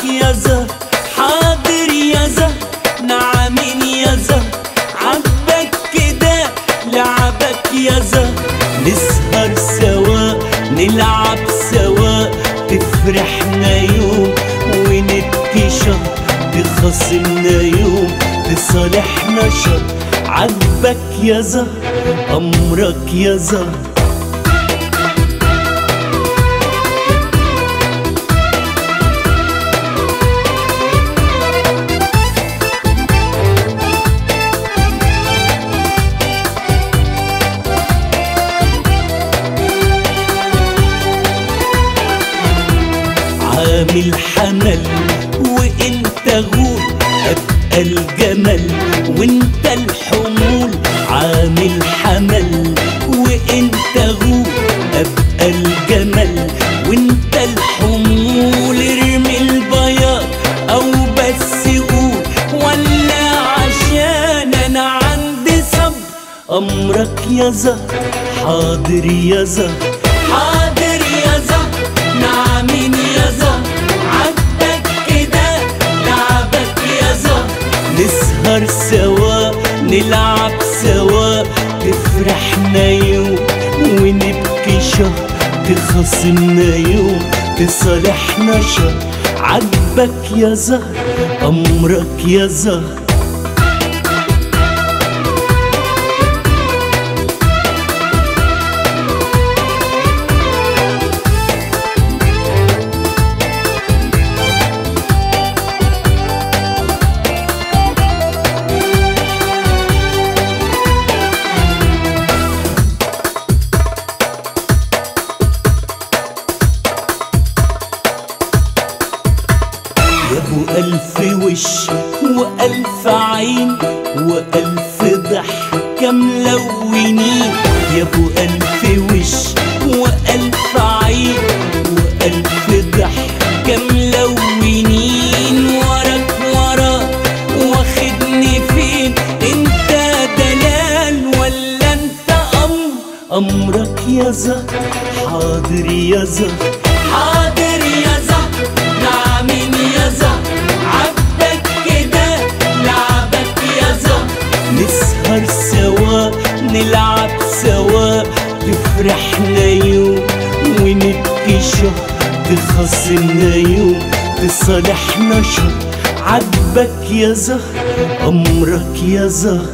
يا زهر، حاضر يا زهر، نعمين يا زهر، عبك كده لعبك يا زهر. نسهر سوا نلعب سوا، تفرحنا يوم ونبكي شهر، تخاصمنا يوم تصالحنا شهر. عجبك يا زهر، أمرك يا زهر. عامل حمل وانت غول، ابقى الجمل وانت الحمول. عامل حمل وانت غول، ابقى الجمل وانت الحمول. ارمي البياض او بس قول، ولا عشان انا عندي صبر. امرك يا زهر، حاضر يا زهر، حاضر يا زهر، نعمين يا زهر، عبك كده لعبك يا زهر. نسهر سوا نلعب سوا، تفرحنا يوم ونبكي شهر، تخاصمنا يوم تصالحنا شهر. عجبك يا زهر، أمرك يا زهر. يا ابو ألف وش وألف عين وألف ضحكة ملونين. يا ابو ألف وش وألف عين وألف ضحكة ملونين. وراك وراك واخدني فين، انت دلال ولا انت أمرك يا زهر، حاضر يا زهر، حاضر يا زهر، نعمين يا زهر، عبك كده لعبك يا زهر. نسهر سوا نلعب سوا، تفرحنا يوم ونبكي شهر، تخاصمنا يوم تصالحنا شهر. عجبك يا زهر، أمرك يا زهر.